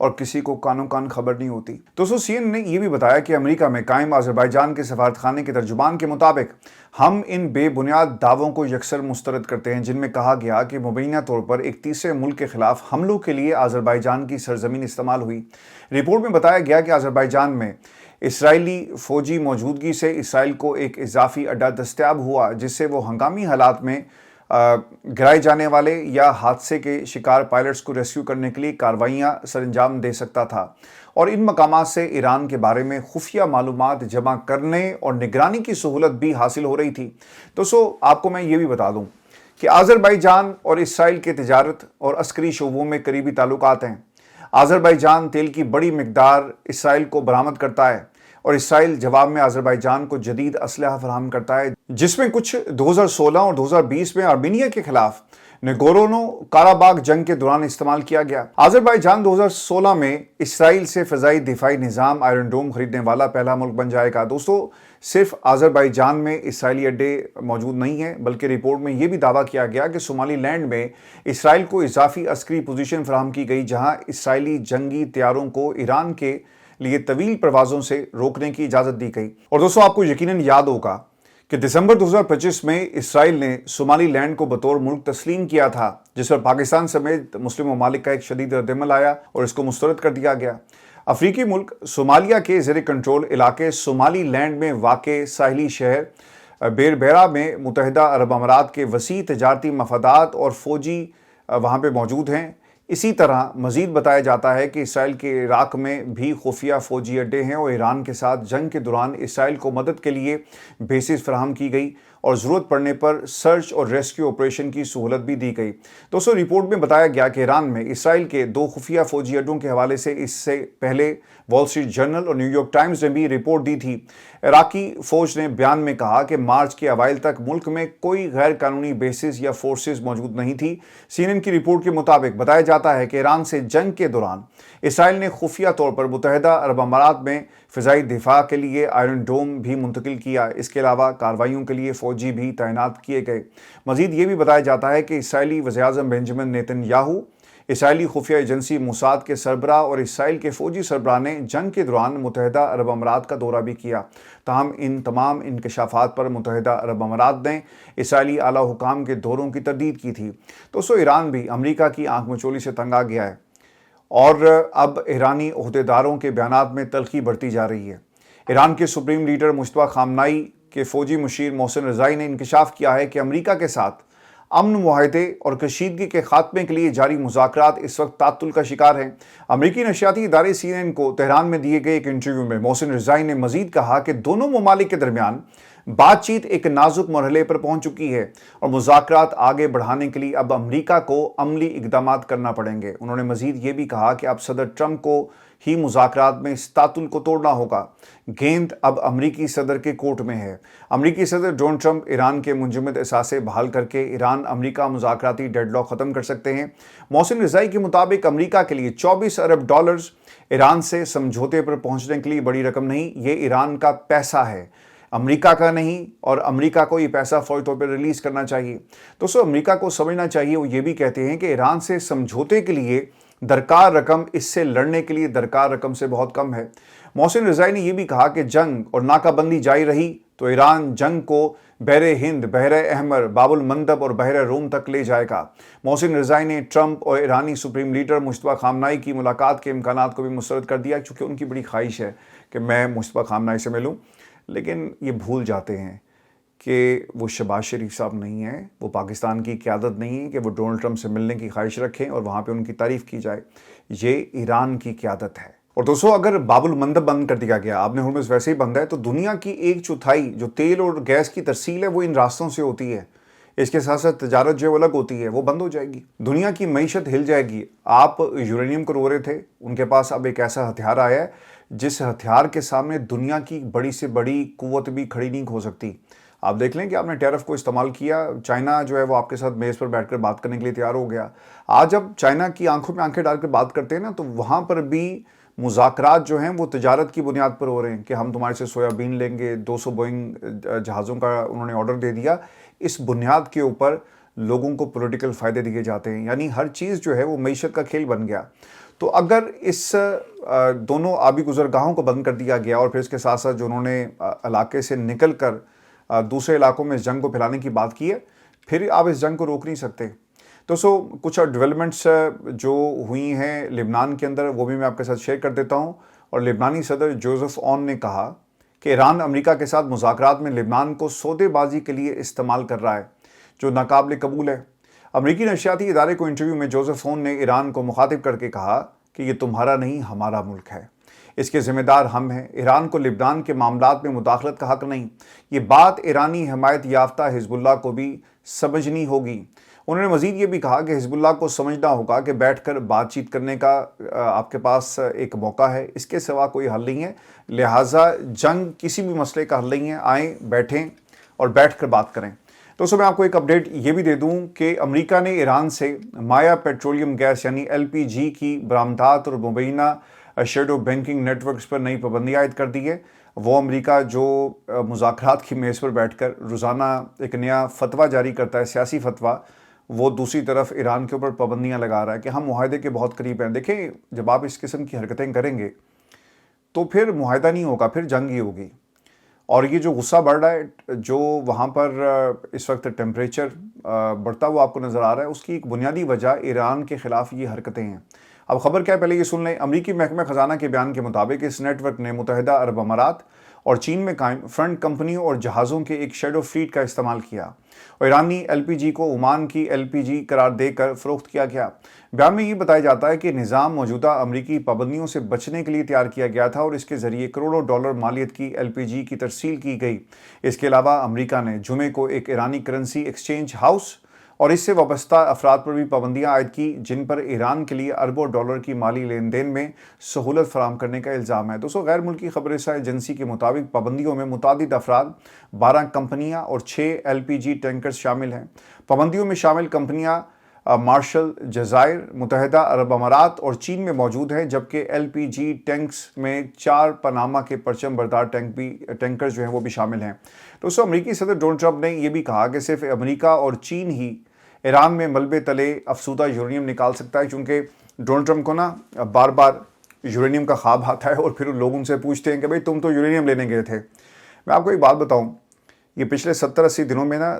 اور کسی کو کانوں کان خبر نہیں ہوتی۔ دوستو CNN نے یہ بھی بتایا کہ امریکہ میں قائم آذربائیجان کے سفارتخانے کے ترجمان کے مطابق ہم ان بے بنیاد دعووں کو یکسر مسترد کرتے ہیں جن میں کہا گیا کہ مبینہ طور پر ایک تیسرے ملک کے خلاف حملوں کے لیے آذربائیجان کی سرزمین استعمال ہوئی۔ رپورٹ میں بتایا گیا کہ آذربائیجان میں اسرائیلی فوجی موجودگی سے اسرائیل کو ایک اضافی اڈا دستیاب ہوا جس سے وہ ہنگامی حالات میں گرائے جانے والے یا حادثے کے شکار پائلٹس کو ریسکیو کرنے کے لیے کارروائیاں سر انجام دے سکتا تھا، اور ان مقامات سے ایران کے بارے میں خفیہ معلومات جمع کرنے اور نگرانی کی سہولت بھی حاصل ہو رہی تھی۔ دوستو آپ کو میں یہ بھی بتا دوں کہ آذربائیجان اور اسرائیل کے تجارت اور عسکری شعبوں میں قریبی تعلقات ہیں۔ آذربائیجان تیل کی بڑی مقدار اسرائیل کو برآمد کرتا ہے اور اسرائیل جواب میں آذربائیجان کو جدید اسلحہ فراہم کرتا ہے، جس میں کچھ 2016 اور 2020 میں آرمینیا کے خلاف نگورنو کاراباخ جنگ کے دوران استعمال کیا گیا۔ آذربائیجان 2016 میں اسرائیل سے فضائی دفاعی نظام آئرن ڈوم خریدنے والا پہلا ملک بن جائے گا۔ دوستو صرف آذربائیجان میں اسرائیلی اڈے موجود نہیں ہیں، بلکہ رپورٹ میں یہ بھی دعویٰ کیا گیا کہ صومالی لینڈ میں اسرائیل کو اضافی عسکری پوزیشن فراہم کی گئی جہاں اسرائیلی جنگی طیاروں کو ایران کے لیے طویل پروازوں سے روکنے کی اجازت دی گئی۔ اور دوستو آپ کو یقیناً یاد ہوگا کہ دسمبر 2025 میں اسرائیل نے صومالی لینڈ کو بطور ملک تسلیم کیا تھا، جس پر پاکستان سمیت مسلم ممالک کا ایک شدید ردعمل آیا اور اس کو مسترد کر دیا گیا۔ افریقی ملک صومالیہ کے زیر کنٹرول علاقے صومالی لینڈ میں واقع ساحلی شہر بیربیرا میں متحدہ عرب امارات کے وسیع تجارتی مفادات اور فوجی وہاں پہ موجود ہیں۔ اسی طرح مزید بتایا جاتا ہے کہ اسرائیل کے عراق میں بھی خفیہ فوجی اڈے ہیں اور ایران کے ساتھ جنگ کے دوران اسرائیل کو مدد کے لیے بیسز فراہم کی گئی اور ضرورت پڑنے پر سرچ اور ریسکیو آپریشن کی سہولت بھی دی گئی۔ دوستو رپورٹ میں بتایا گیا کہ ایران میں اسرائیل کے 2 خفیہ فوجی اڈوں کے حوالے سے اس سے پہلے وال اسٹریٹ جرنل اور نیو یارک ٹائمز نے بھی رپورٹ دی تھی۔ عراقی فوج نے بیان میں کہا کہ مارچ کے اوائل تک ملک میں کوئی غیر قانونی بیسز یا فورسز موجود نہیں تھی۔ CNN کی رپورٹ کے مطابق بتایا جاتا ہے کہ ایران سے جنگ کے دوران اسرائیل نے خفیہ طور پر متحدہ عرب امارات میں فضائی دفاع کے لیے آئرن ڈوم بھی منتقل کیا۔ اس کے علاوہ کارروائیوں کے لیے فوجی بھی تعینات کیے گئے۔ مزید یہ بھی بتایا جاتا ہے کہ اسرائیلی وزیر اعظم بنجمن نیتن یاہو، اسرائیلی خفیہ ایجنسی موساد کے سربراہ اور اسرائیل کے فوجی سربراہ نے جنگ کے دوران متحدہ عرب امارات کا دورہ بھی کیا۔ تاہم ان تمام انکشافات پر متحدہ عرب امارات نے اسرائیلی اعلیٰ حکام کے دوروں کی تردید کی تھی۔ دوستو ایران بھی امریکہ کی آنکھ مچولی سے تنگ آ گیا ہے اور اب ایرانی عہدیداروں کے بیانات میں تلخی بڑھتی جا رہی ہے۔ ایران کے سپریم لیڈر مجتبیٰ خامنائی کے فوجی مشیر محسن رضائی نے انکشاف کیا ہے کہ امریکہ کے ساتھ امن معاہدے اور کشیدگی کے خاتمے کے لیے جاری مذاکرات اس وقت تعطل کا شکار ہیں۔ امریکی نشریاتی ادارے CNN کو تہران میں دیے گئے ایک انٹرویو میں محسن رضائی نے مزید کہا کہ دونوں ممالک کے درمیان بات چیت ایک نازک مرحلے پر پہنچ چکی ہے اور مذاکرات آگے بڑھانے کے لیے اب امریکہ کو عملی اقدامات کرنا پڑیں گے۔ انہوں نے مزید یہ بھی کہا کہ اب صدر ٹرمپ کو ہی مذاکرات میں اس تعطل کو توڑنا ہوگا۔ گیند اب امریکی صدر کے کورٹ میں ہے۔ امریکی صدر ڈونلڈ ٹرمپ ایران کے منجمد اثاثے بحال کر کے ایران امریکہ مذاکراتی ڈیڈ لاک ختم کر سکتے ہیں۔ محسن رضائی کے مطابق امریکہ کے لیے $24 ارب ایران سے سمجھوتے پر پہنچنے کے لیے بڑی رقم نہیں، یہ ایران کا پیسہ ہے، امریکہ کا نہیں، اور امریکہ کو یہ پیسہ فوری طور پر ریلیز کرنا چاہیے۔ دوستو امریکہ کو سمجھنا چاہیے، وہ یہ بھی کہتے ہیں کہ ایران سے سمجھوتے کے لیے درکار رقم اس سے لڑنے کے لیے درکار رقم سے بہت کم ہے۔ محسن رضائی نے یہ بھی کہا کہ جنگ اور ناکہ بندی جاری رہی تو ایران جنگ کو بحر ہند، بحر احمر، باب المندب اور بحر روم تک لے جائے گا۔ محسن رضائی نے ٹرمپ اور ایرانی سپریم لیڈر مجتبیٰ خامنائی کی ملاقات کے امکانات کو بھی مسترد کر دیا، چونکہ ان کی بڑی خواہش ہے کہ میں مجتبیٰ خامنائی سے ملوں، لیکن یہ بھول جاتے ہیں کہ وہ شہباز شریف صاحب نہیں ہیں، وہ پاکستان کی قیادت نہیں ہے کہ وہ ڈونلڈ ٹرمپ سے ملنے کی خواہش رکھیں اور وہاں پہ ان کی تعریف کی جائے۔ یہ ایران کی قیادت ہے۔ اور دوستو اگر باب المندب بند کر دیا گیا، آپ نے ہرمز ویسے ہی بند ہے، تو دنیا کی 1/4 جو تیل اور گیس کی ترسیل ہے وہ ان راستوں سے ہوتی ہے۔ اس کے ساتھ ساتھ تجارت جو الگ ہوتی ہے وہ بند ہو جائے گی، دنیا کی معیشت ہل جائے گی۔ آپ یورینیم کو رو رہے تھے، ان کے پاس اب ایک ایسا ہتھیار آیا ہے جس ہتھیار کے سامنے دنیا کی بڑی سے بڑی قوت بھی کھڑی نہیں ہو سکتی۔ آپ دیکھ لیں کہ آپ نے ٹیرف کو استعمال کیا، چائنا جو ہے وہ آپ کے ساتھ میز پر بیٹھ کر بات کرنے کے لیے تیار ہو گیا۔ آج اب چائنا کی آنکھوں میں آنکھیں ڈال کر بات کرتے ہیں نا، تو وہاں پر بھی مذاکرات جو ہیں وہ تجارت کی بنیاد پر ہو رہے ہیں کہ ہم تمہارے سے سویا بین لیں گے۔ 200 بوئنگ جہازوں کا انہوں نے آرڈر دے دیا۔ اس بنیاد کے اوپر لوگوں کو پولیٹیکل فائدے دیے جاتے ہیں، یعنی ہر چیز جو ہے وہ معیشت کا کھیل بن گیا۔ تو اگر اس دونوں آبی گزرگاہوں کو بند کر دیا گیا اور پھر اس کے ساتھ ساتھ جو انہوں نے علاقے سے نکل کر دوسرے علاقوں میں اس جنگ کو پھیلانے کی بات کی ہے، پھر آپ اس جنگ کو روک نہیں سکتے۔ تو کچھ ڈیولپمنٹس جو ہوئی ہیں لبنان کے اندر وہ بھی میں آپ کے ساتھ شیئر کر دیتا ہوں۔ اور لبنانی صدر جوزف اون نے کہا کہ ایران امریکہ کے ساتھ مذاکرات میں لبنان کو سودے بازی کے لیے استعمال کر رہا ہے، جو ناقابل قبول ہے۔ امریکی نشریاتی ادارے کو انٹرویو میں جوزف اون نے ایران کو مخاطب کر کے کہا کہ یہ تمہارا نہیں ہمارا ملک ہے، اس کے ذمہ دار ہم ہیں، ایران کو لبنان کے معاملات میں مداخلت کا حق نہیں۔ یہ بات ایرانی حمایت یافتہ حزب اللہ کو بھی سمجھنی ہوگی۔ انہوں نے مزید یہ بھی کہا کہ حزب اللہ کو سمجھنا ہوگا کہ بیٹھ کر بات چیت کرنے کا آپ کے پاس ایک موقع ہے، اس کے سوا کوئی حل نہیں ہے، لہٰذا جنگ کسی بھی مسئلے کا حل نہیں ہے، آئیں بیٹھیں اور بیٹھ کر بات کریں۔ تو میں آپ کو ایک اپڈیٹ یہ بھی دے دوں کہ امریکہ نے ایران سے مایا پیٹرولیم گیس یعنی LPG کی برآمدات اور مبینہ شیڈو بینکنگ نیٹ ورکس پر نئی پابندی عائد کر دی ہے۔ وہ امریکہ جو مذاکرات کی میز پر بیٹھ کر روزانہ ایک نیا فتویٰ جاری کرتا ہے، سیاسی فتویٰ، وہ دوسری طرف ایران کے اوپر پابندیاں لگا رہا ہے کہ ہم معاہدے کے بہت قریب ہیں۔ دیکھیں، جب آپ اس قسم کی حرکتیں کریں گے تو پھر معاہدہ نہیں ہوگا، پھر جنگ ہی ہوگی۔ اور یہ جو غصہ بڑھ رہا ہے، جو وہاں پر اس وقت ٹیمپریچر بڑھتا ہوا آپ کو نظر آ رہا ہے، اس کی ایک بنیادی وجہ ایران کے خلاف یہ حرکتیں ہیں۔ اب خبر کیا ہے، پہلے یہ سن لیں۔ امریکی محکمہ خزانہ کے بیان کے مطابق اس نیٹ ورک نے متحدہ عرب امارات اور چین میں قائم فرنٹ کمپنیوں اور جہازوں کے ایک شیڈو فلیٹ کا استعمال کیا اور ایرانی LPG کو عمان کی LPG قرار دے کر فروخت کیا گیا۔ بیان میں یہ بتایا جاتا ہے کہ نظام موجودہ امریکی پابندیوں سے بچنے کے لیے تیار کیا گیا تھا اور اس کے ذریعے کروڑوں ڈالر مالیت کی LPG کی ترسیل کی گئی۔ اس کے علاوہ امریکہ نے جمعے کو ایک ایرانی کرنسی ایکسچینج ہاؤس اور اس سے وابستہ افراد پر بھی پابندیاں عائد کی، جن پر ایران کے لیے اربوں ڈالر کی مالی لین دین میں سہولت فراہم کرنے کا الزام ہے۔ دوستو، غیر ملکی خبر رساں ایجنسی کے مطابق پابندیوں میں متعدد افراد، 12 کمپنیاں اور 6 LPG ٹینکرز شامل ہیں۔ پابندیوں میں شامل کمپنیاں مارشل، جزائر متحدہ عرب امارات اور چین میں موجود ہیں، جبکہ LPG ٹینکس میں 4 پاناما کے پرچم بردار ٹینکر جو ہیں وہ بھی شامل ہیں۔ دوستو، امریکی صدر ڈونلڈ ٹرمپ نے یہ بھی کہا کہ صرف امریکہ اور چین ہی ایران میں ملبے تلے افسودہ یورینیم نکال سکتا ہے، کیونکہ ڈونلڈ ٹرمپ کو نا بار بار یورینیم کا خواب آتا ہے اور پھر لوگ ان سے پوچھتے ہیں کہ بھئی تم تو یورینیم لینے گئے تھے۔ میں آپ کو ایک بات بتاؤں، یہ پچھلے 70-80 دنوں میں نا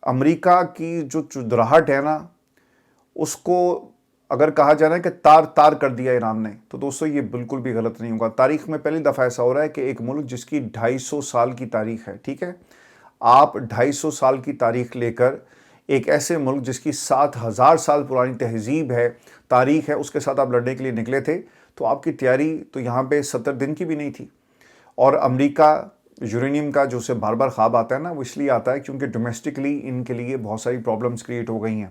امریکہ کی جو چدراہٹ ہے نا، اس کو اگر کہا جائے نا کہ تار تار کر دیا ایران نے، تو دوستو یہ بالکل بھی غلط نہیں ہوگا۔ تاریخ میں پہلی دفعہ ایسا ہو رہا ہے کہ ایک ملک جس کی 250 سال کی تاریخ ہے، ٹھیک ہے، آپ 250 سال کی تاریخ لے کر ایک ایسے ملک جس کی 7000 سال پرانی تہذیب ہے، تاریخ ہے، اس کے ساتھ آپ لڑنے کے لیے نکلے تھے، تو آپ کی تیاری تو یہاں پہ 70 دن کی بھی نہیں تھی۔ اور امریکہ یورینیم کا جو اسے بار بار خواب آتا ہے نا، وہ اس لیے آتا ہے کیونکہ ڈومیسٹکلی ان کے لیے بہت ساری پرابلمز کریٹ ہو گئی ہیں۔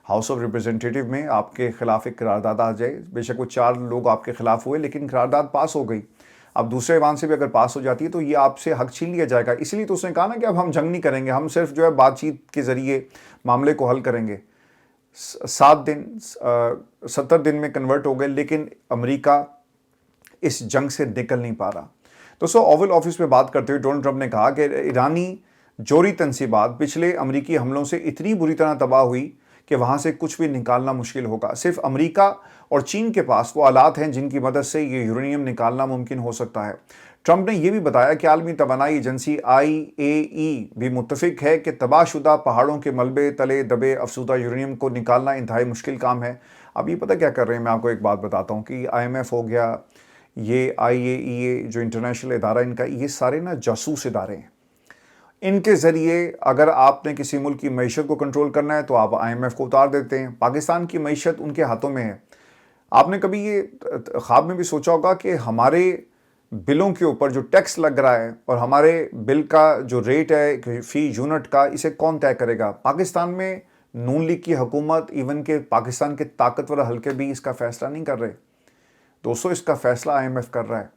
ہاؤس آف ریپریزنٹیٹیو میں آپ کے خلاف ایک قرارداد آ جائے، بے شک وہ 4 لوگ آپ کے خلاف ہوئے، لیکن قرارداد پاس ہو گئی۔ اب دوسرے ایوان سے بھی اگر پاس ہو جاتی ہے تو یہ آپ سے حق چھین لیا جائے گا۔ اس لیے تو اس نے کہا نا کہ اب ہم جنگ نہیں کریں گے، ہم صرف جو ہے بات چیت کے ذریعے معاملے کو حل کریں گے۔ 70 دن میں کنورٹ ہو گئے، لیکن امریکہ اس جنگ سے نکل نہیں پا رہا۔ دوستو، اوول آفس میں بات کرتے ہوئے ڈونلڈ ٹرمپ نے کہا کہ ایرانی جوہری تنصیبات پچھلے امریکی حملوں سے اتنی بری طرح تباہ ہوئی کہ وہاں سے کچھ بھی نکالنا مشکل ہوگا۔ صرف امریکہ اور چین کے پاس وہ آلات ہیں جن کی مدد سے یہ یورینیم نکالنا ممکن ہو سکتا ہے۔ ٹرمپ نے یہ بھی بتایا کہ عالمی توانائی ایجنسی IAEA بھی متفق ہے کہ تباہ شدہ پہاڑوں کے ملبے تلے دبے افسودہ یورینیم کو نکالنا انتہائی مشکل کام ہے۔ اب یہ پتہ کیا کر رہے ہیں، میں آپ کو ایک بات بتاتا ہوں کہ IMF ہو گیا، یہ IAEA جو انٹرنیشنل ادارہ ان کا، یہ سارے نا جاسوس ادارے ہیں۔ ان کے ذریعے اگر آپ نے کسی ملک کی معیشت کو کنٹرول کرنا ہے تو آپ IMF کو اتار دیتے ہیں۔ پاکستان کی معیشت ان کے ہاتھوں میں ہے۔ آپ نے کبھی یہ خواب میں بھی سوچا ہوگا کہ ہمارے بلوں کے اوپر جو ٹیکس لگ رہا ہے اور ہمارے بل کا جو ریٹ ہے فی یونٹ کا، اسے کون طے کرے گا؟ پاکستان میں نون لیگ کی حکومت، ایون کہ پاکستان کے طاقتور حلقے بھی اس کا فیصلہ نہیں کر رہے۔ دوستو، اس کا فیصلہ IMF کر رہا ہے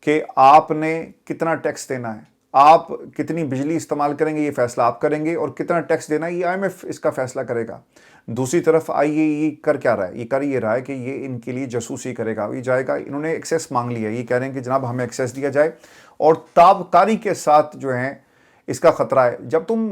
کہ آپ نے کتنا ٹیکس دینا ہے، آپ کتنی بجلی استعمال کریں گے، یہ فیصلہ آپ کریں گے، اور کتنا ٹیکس دینا ہے یہ IMF اس کا فیصلہ کرے گا۔ دوسری طرف IAEA کر کیا رہا ہے؟ یہ کر یہ رہا ہے کہ یہ ان کے لیے جاسوسی کرے گا۔ یہ جائے گا، انہوں نے ایکسیس مانگ لیا ہے، یہ کہہ رہے ہیں کہ جناب ہمیں ایکسیس دیا جائے، اور تابکاری کے ساتھ جو ہیں اس کا خطرہ ہے۔ جب تم